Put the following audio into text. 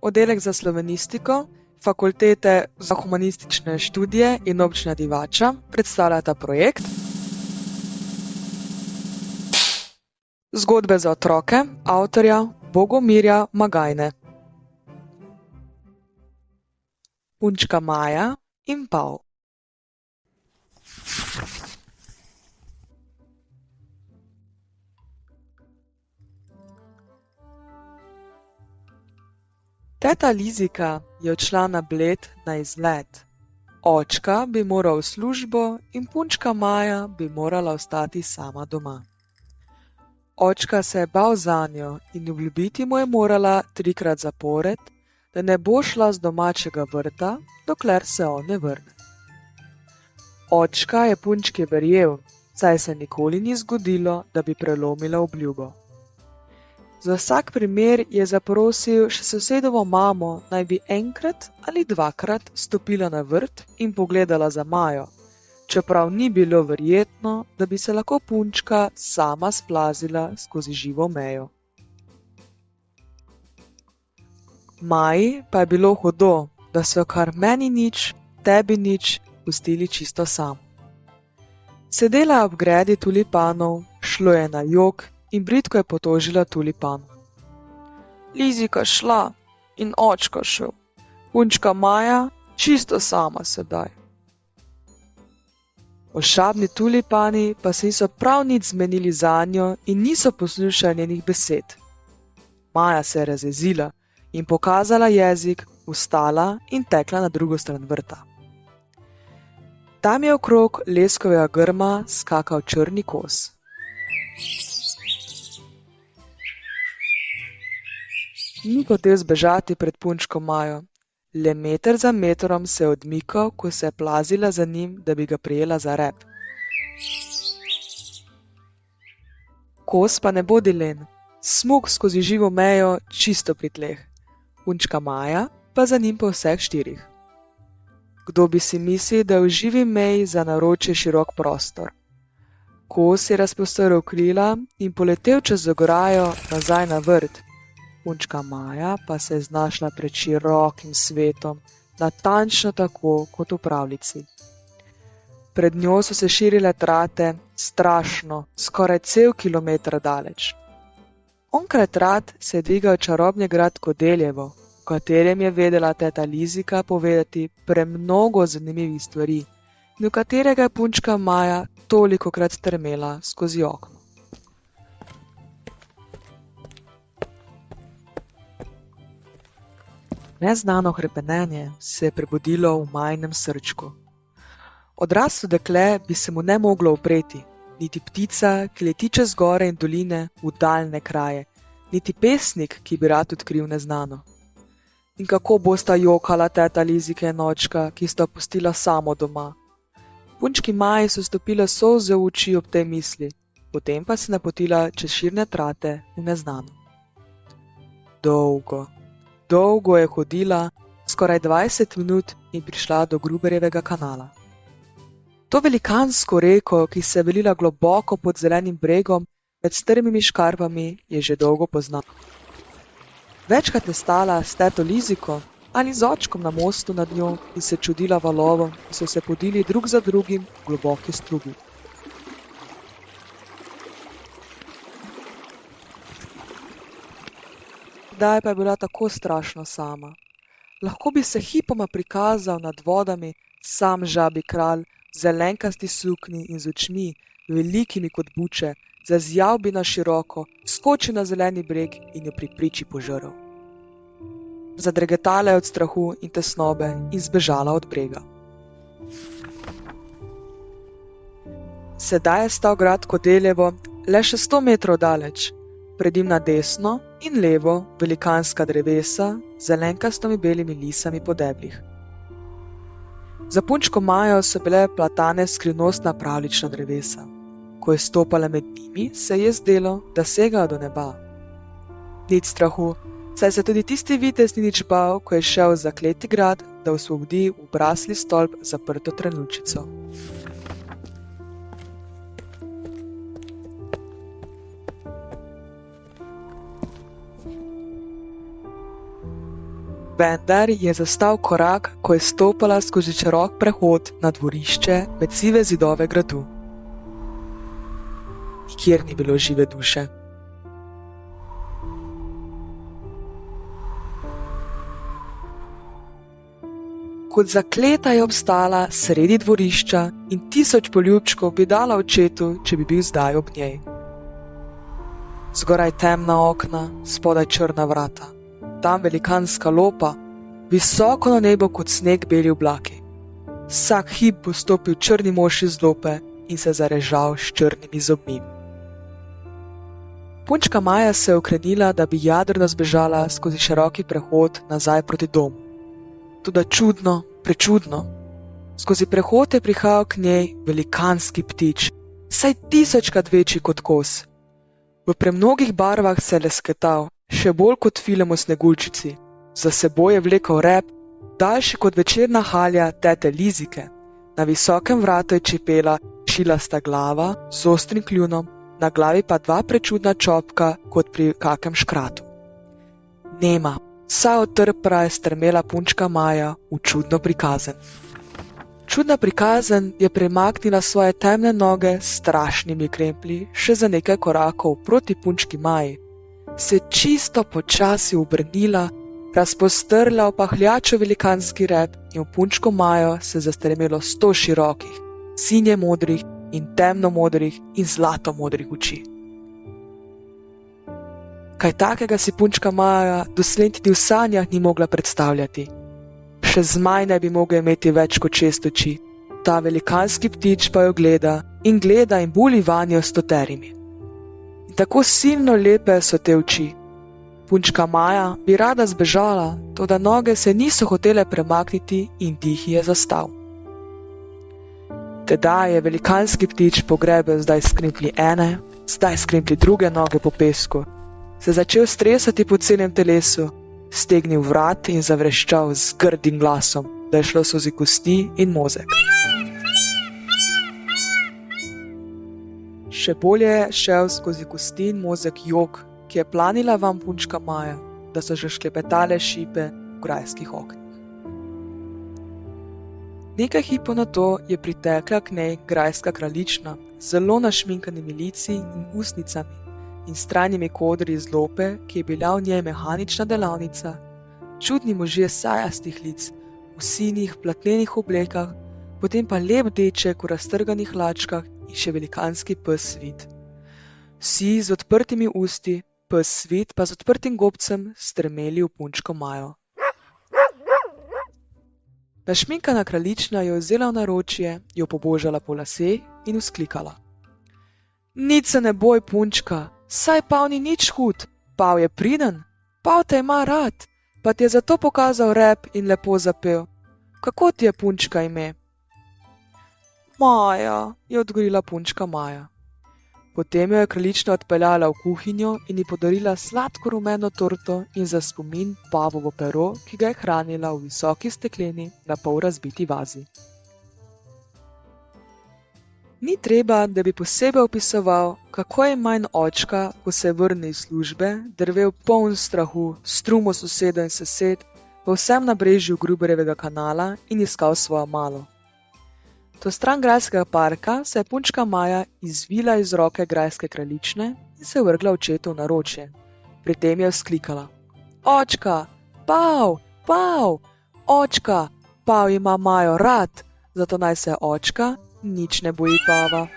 Oddelek za slovenistiko Fakultete za humanistične študije in Občina Divača predstavljata projekt Zgodbe za otroke avtorja Bogomirja Magajne. Punčka Maja in Pav. Teta Lizika je odšla na Bled na izlet. Očka bi moral v službo in punčka Maja bi morala ostati sama doma. Očka se je bal zanjo in obljubiti mu je morala 3-krat zapored, da ne bo šla z domačega vrta, dokler se on ne vrne. Očka je punčki verjel, saj se nikoli ni zgodilo, da bi prelomila obljubo. Za vsak primer je zaprosil še sosedovo mamo, naj bi 1 ali 2 stopila na vrt in pogledala za Majo, čeprav ni bilo verjetno, da bi se lahko punčka sama splazila skozi živo mejo. Maji pa je bilo hudo, da so kar meni nič, tebi nič pustili čisto sam. Sedela je ob gredi tulipanov, šlo je na jok in bridko je potožila tulipan. Lizika šla in očka šel, punčka Maja čisto sama sedaj. Ošabni tulipani pa se niso prav nič zmenili zanjo in niso poslušali njenih besed. Maja se je razjezila in pokazala jezik, vstala in tekla na drugo stran vrta. Tam je okrog leskovega grma skakal črni kos. Ni hotel zbežati pred punčko Majo, le meter za metrom se je odmikal, ko se je plazila za njim, da bi ga prijela za rep. Kos pa ne bodi len, smuk skozi živo mejo čisto pri tleh, punčka Maja pa za njim po vseh 4. Kdo bi si mislil, da je v živi meji za naročje širok prostor. Kos je razprostrl krila in poletel čez ograjo nazaj na vrt. Punčka Maja pa se je znašla pred širokim svetom, natančno tako kot v pravljici. Pred njo so se širile trate, strašno, skoraj cel kilometer daleč. Onkraj trat se je dvigal čarobni grad Kodeljevo, v katerem je vedela teta Lizika povedati premnogo zanimivih stvari in v katerega je punčka Maja tolikokrat strmela skozi okno. Neznano hrepenenje se je prebudilo v Majinem srčku. Odraslo dekle bi se mu ne moglo upreti, niti ptica, ki leti čez gore in doline v daljne kraje, niti pesnik, ki bi rad odkril neznano. In kako bosta jokala teta Lizika in očka, ki sta pustila samo doma. Punčki Maji so stopile solze v oči ob tej misli, potem pa se napotila čez širne trate v neznano. Dolgo je hodila, skoraj 20 minut in prišla do Gruberjevega kanala. To velikansko reko, ki se je velila globoko pod zelenim bregom med strmimi škarpami, je že dolgo poznala. Večkrat je stala s teto Liziko ali z očkom na mostu nad njo in se čudila valovom, ki so se podili drug za drugim v globoki strugi. Zdaj pa je bila tako strašno sama. Lahko bi se hipoma prikazal nad vodami sam žabi kralj, v zelenkasti suknji in z očmi, velikimi kot buče, zazijal bi na široko, skočil na zeleni breg in jo pri priči požrl. Zadregetala je od strahu in tesnobe in zbežala od brega. Sedaj je stal grad Kodeljevo le še 100 metrov daleč. Pred njim na desno in levo velikanska drevesa z zelenkastimi belimi lisami po deblih. Za punčko Majo so bile platane skrivnostna pravljična drevesa. Ko je stopala med njimi, se je zdelo, da segajo do neba. Nič strahu, saj se tudi tisti vitez ni nič bal, ko je šel v zakleti grad, da osvobodi v obrasli stolp zaprto trenulčico. Vendar je zastal korak, ko je stopala skozi širok prehod na dvorišče med sive zidove gradu. Nikjer ni bilo žive duše. Kot zakleta je obstala sredi dvorišča in 1000 poljubčkov bi dala očetu, če bi bil zdaj ob njej. Zgoraj temna okna, spodaj črna vrata, tam velikanska lopa, visoko na nebo kot sneg beli oblaki. Vsak hip bo stopil črni mož iz lope in se zarežal s črnimi zobmi. Punčka Maja se je okrenila, da bi jadrno zbežala skozi široki prehod nazaj proti domu. Toda čudno, prečudno. Skozi prehod je prihajal k njej velikanski ptič, vsaj 1000-krat večji kot kos. V premnogih barvah se je lesketal, še bolj kot film o Sneguljčici. Za seboj je vlekel rep, daljši kot večerna halja tete Lizike. Na visokem vratu je čepela šilasta glava z ostrim kljunom, na glavi pa 2 prečudna čopka kot pri kakem škratu. Nema. Vsa otrpra je strmela punčka Maja v čudno prikazen. Čudna prikazen je premaknila svoje temne noge s strašnimi kremplji še za nekaj korakov proti punčki Maji. Se čisto počasi obrnila, razpostrla v pahljačo velikanski rep in v punčko Majo se zastremelo 100 širokih, sinje modrih in temno modrih in zlato modrih oči. Kaj takega si punčka Maja doslej niti v sanjah ni mogla predstavljati. Še zmaj ne bi mogel imeti več kot 6 oči, ta velikanski ptič pa jo gleda in buli vanjo s toterimi. In tako silno lepe so te oči. Punčka Maja bi rada zbežala, toda noge se niso hotele premakniti in dih je zastal. Tedaj je velikanski ptič pogrebel zdaj s kremplji ene, zdaj s kremplji druge noge po pesku, se začel stresati po celem telesu, stegnil vrat in zavreščal z grdim glasom, da je šlo skozi kosti in mozek. Še bolje je šel skozi kosti in mozek jok, ki je planila vam punčka Maja, da so že šklepetale šipe v grajskih oknih. Nekaj hipov nato je pritekla k njej grajska kraljična z zelo našminkanimi lici in ustnicami in stranimi kodri iz lope, ki je bila v njej mehanična delavnica, čudni možje sajastih lic, v sinih platnenih oblekah, potem pa lep deček v raztrganih hlačkah in še velikanski pes Svit. Vsi z odprtimi usti, pes Svit pa z odprtim gobcem strmeli v punčko Majo. Našminkana kraljična jo je vzela v naročje, jo pobožala po laseh in vzklikala. Nič se ne boj, punčka, saj pav ni nič hud, pav je priden, pav te ima rad, pa ti je zato pokazal rep in lepo zapel. Kako ti je punčka ime? Maja, je odgovorila punčka Maja. Potem jo je kraljična odpeljala v kuhinjo in ji podarila sladko rumeno torto in za spomin pavovo pero, ki ga je hranila v visoki stekleni na pol razbiti vazi. Ni treba, da bi posebej opisoval, kako je manj očka, ko se vrne iz službe, drvel poln strahu, strumo sosedov in sosed, po vsem nabrežju Gruberjevega kanala in iskal svojo malo. Do stran grajskega parka se je punčka Maja izvila iz roke grajske kraljične in se vrgla očetu v naročje. Pri tem je vzklikala. Očka, pav, pav, očka, pav ima Majo rad, zato naj se očka nič ne boji pava.